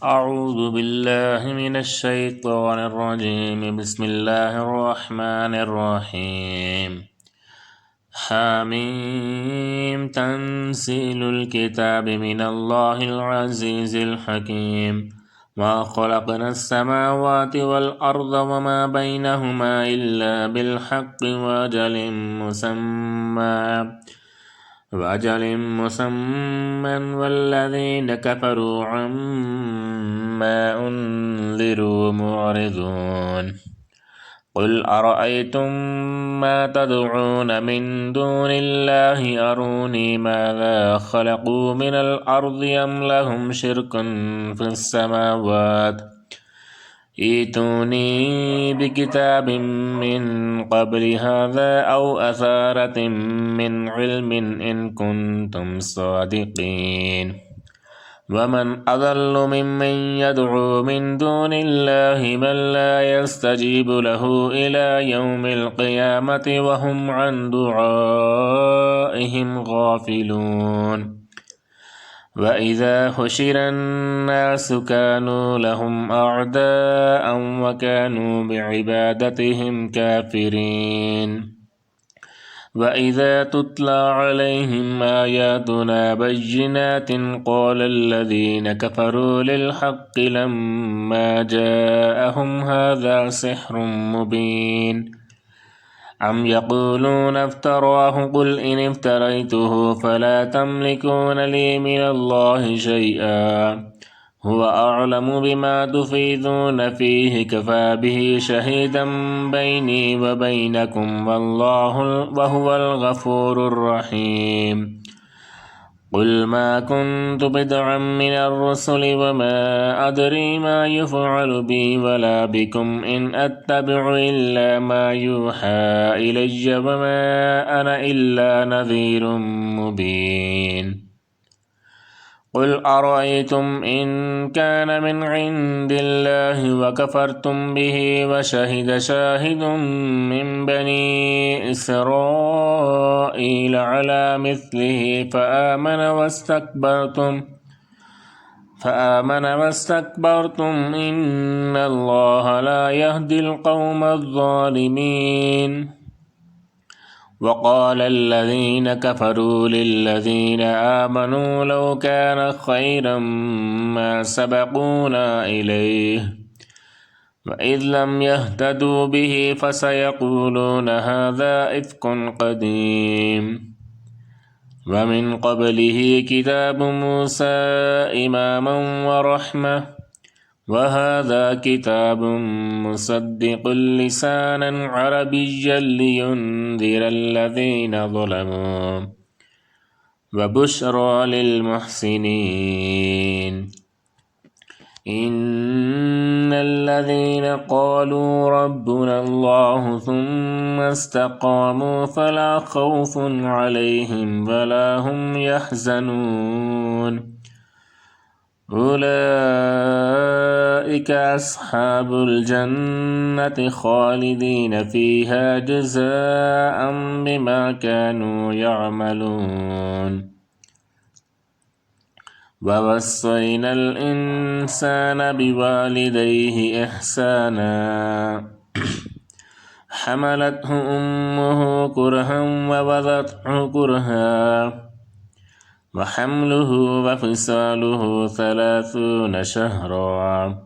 أعوذ بالله من الشيطان الرجيم. بسم الله الرحمن الرحيم. حميم. تنزيل الكتاب من الله العزيز الحكيم. ما خلقنا السماوات والأرض وما بينهما إلا بالحق وأجل مسمى والذين كفروا عما أنذروا معرضون. قل أرأيتم ما تدعون من دون الله أروني ماذا خلقوا من الأرض أم لهم شرك في السماوات ائتوني بكتاب من قبل هذا أو أثارة من علم إن كنتم صادقين. ومن أضل ممن يدعو من دون الله من لا يستجيب له إلى يوم القيامة وهم عن دعائهم غافلون. وإذا حشر الناس كانوا لهم أعداء وكانوا بعبادتهم كافرين. وإذا تتلى عليهم آياتنا بينات قال الذين كفروا للحق لما جاءهم هذا سحر مبين. أم يقولون افتراه قل إن افتريته فلا تملكون لي من الله شيئا هو أعلم بما تفيضون فيه كفى به شهيدا بيني وبينكم والله وهو الغفور الرحيم. قل ما كنت بدعا من الرسل وما أدري ما يفعل بي ولا بكم إن أتبع إلا ما يوحى إلي وما أنا إلا نذير مبين. قل أرأيتم إن كان من عند الله وكفرتم به وشهد شاهد من بني إسرائيل على مثله فآمن واستكبرتم إن الله لا يهدي القوم الظالمين. وقال الذين كفروا للذين آمنوا لو كان خيرا ما سبقونا إليه وإذ لم يهتدوا به فسيقولون هذا إفك قديم. ومن قبله كتاب موسى إماما ورحمة وهذا كتاب مصدق لسانا عربيا لينذر الذين ظلموا وبشرى للمحسنين. إن الذين قالوا ربنا الله ثم استقاموا فلا خوف عليهم ولا هم يحزنون أولئك أصحاب الجنة خالدين فيها جزاء بما كانوا يعملون. ووصينا الإنسان بوالديه إحسانا حملته أمه كرها ووضعته كرها وحمله وفصاله 30 شهرا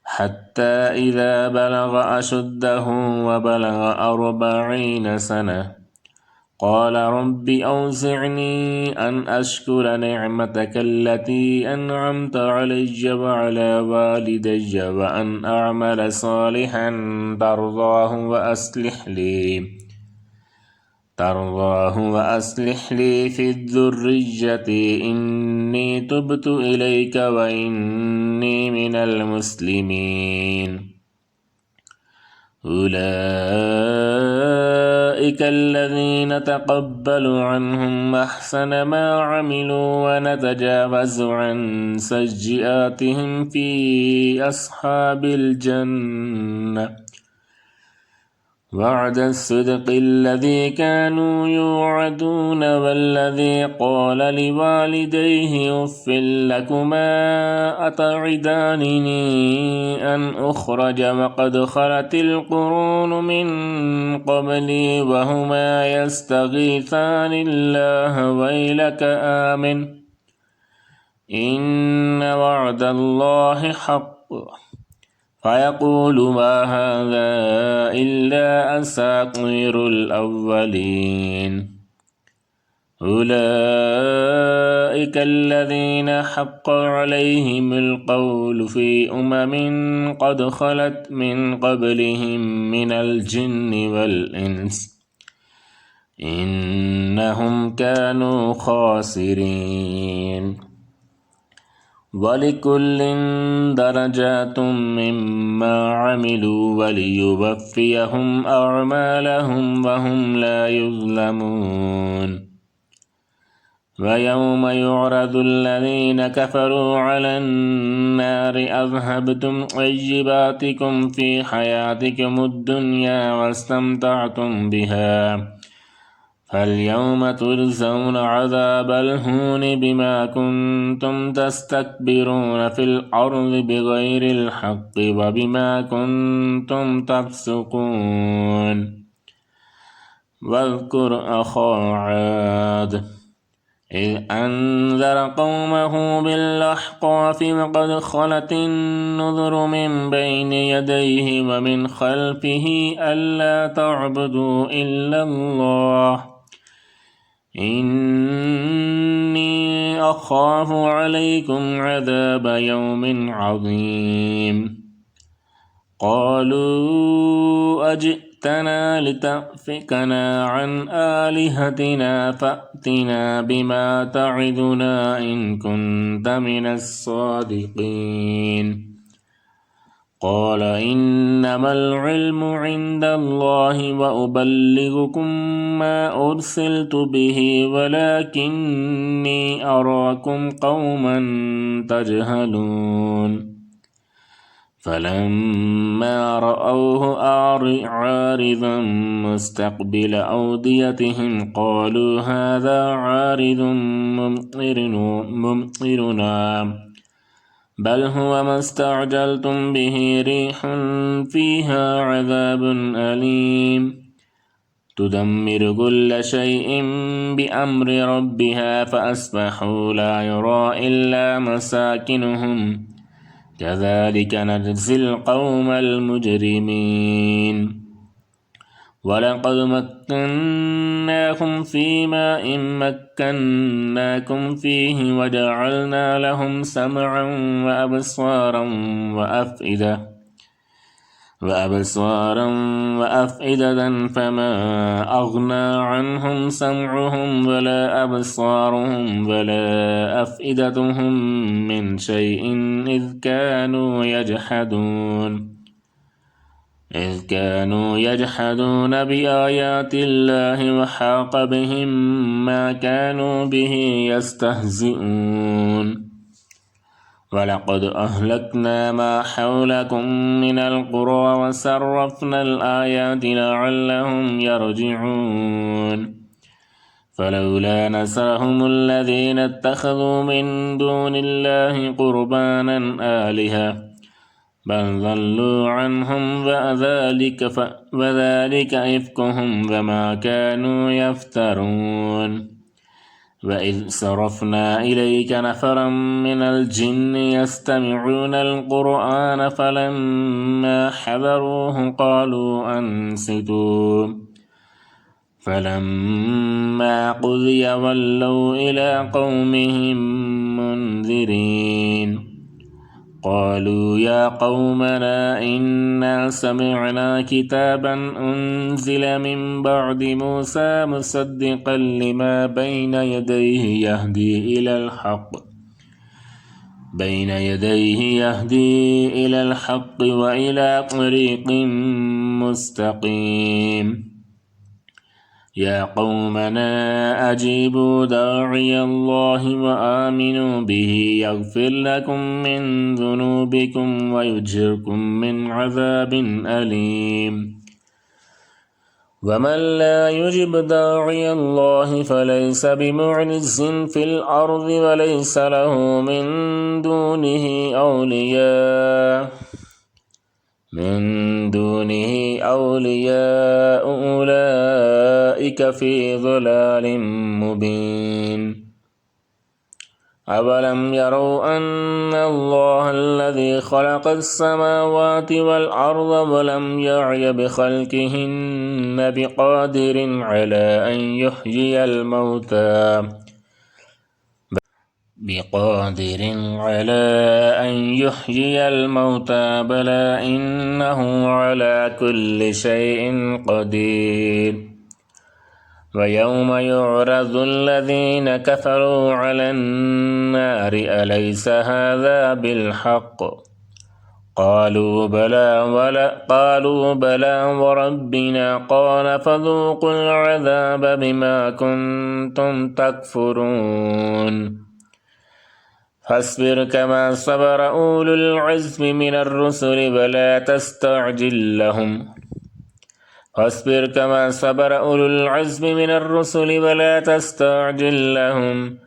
حتى إذا بلغ أشده وبلغ 40 سنة قال رب أوزعني أن أشكر نعمتك التي أنعمت علي وعلى والدي وأن أعمل صالحا ترضاه وأصلح لي في الذرية إني تبت إليك وإني من المسلمين. أولئك الذين تقبل عنهم أحسن ما عملوا ونتجاوز عن سيئاتهم في أصحاب الجنة وعد الصدق الذي كانوا يوعدون والذي قال لوالديه أف لكما أتعدانني أن أخرج وقد خلت القرون من قبلي وهما يستغيثان الله ويلك آمن إن وعد الله حق فيقول ما هذا إلا أساطير الأولين أولئك الذين حق عليهم القول في قد خلت من قبلهم من الجن والإنس إنهم كانوا خاسرين ولكل درجات مما عملوا وليوفيهم أعمالهم وهم لا يظلمون ويوم يعرض الذين كفروا على النار أذهبتم طيباتكم في حياتكم الدنيا واستمتعتم بها فاليوم تجزون عذاب الهون بما كنتم تستكبرون في الأرض بغير الحق وبما كنتم تفسقون واذكر أخا عاد إذ أنذر قومه بالأحقاف وقد خلت النذر من بين يديه ومن خلفه ألا تعبدوا إلا الله إني أخاف عليكم عذاب يوم عظيم قالوا أجئتنا لتأفكنا عن آلهتنا فأتنا بما تعدنا إن كنت من الصادقين قال إنما العلم عند الله وأبلغكم ما أرسلت به ولكني أراكم قوما تجهلون فلما رأوه عارضا مستقبل أوديتهم قالوا هذا عارض ممطرنا بل هو ما استعجلتم به ريح فيها عذاب أليم تدمر كل شيء بأمر ربها فأصبحوا لا يرى إلا مساكنهم كذلك نجزي القوم المجرمين ولقد مكناهم في ماء مكناكم فيه وجعلنا لهم سمعا وأفئدة فما أغنى عنهم سمعهم ولا أبصارهم ولا أفئدتهم من شيء إذ كانوا يجحدون بآيات الله وحاق بهم ما كانوا به يستهزئون ولقد أهلكنا ما حولكم من القرى وصرفنا الآيات لعلهم يرجعون فلولا نصرهم الذين اتخذوا من دون الله قربانا آلهة بل ضلوا عنهم وذلك إفكهم وما كانوا يفترون وإذ صرفنا إليك نفرا من الجن يستمعون القرآن فلما حضروه قالوا أنصتوا فلما قضي ولوا إلى قومهم منذرين قالوا يا قومنا إنا سمعنا كتابا أنزل من بعد موسى مصدقا لما بين يديه يهدي إلى الحق وإلى طريق مستقيم يا قومنا أجيبوا داعي الله وآمنوا به يغفر لكم من ذنوبكم ويجركم من عذاب أليم ومن لا يجب داعي الله فليس بمعجز في الأرض وليس له من دونه أولياء أولئك في ضلال مبين أولم يروا أن الله الذي خلق السماوات والأرض ولم يعي بخلقهن بقادر على أن يحيي الموتى بلى إنه على كل شيء قدير ويوم يعرض الذين كفروا على النار أليس هذا بالحق قالوا بلى وربنا قال فذوقوا العذاب بما كنتم تكفرون فاصبر كما صبر أولو العزم من الرسل ولا تستعجل لهم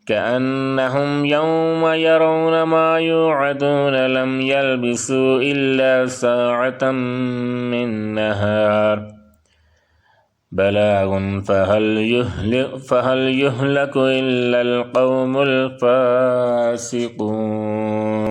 كأنهم يوم يرون ما يوعدون لم يلبثوا إلا ساعة من نهار بلاغ فهل يهلك إلا القوم الفاسقون.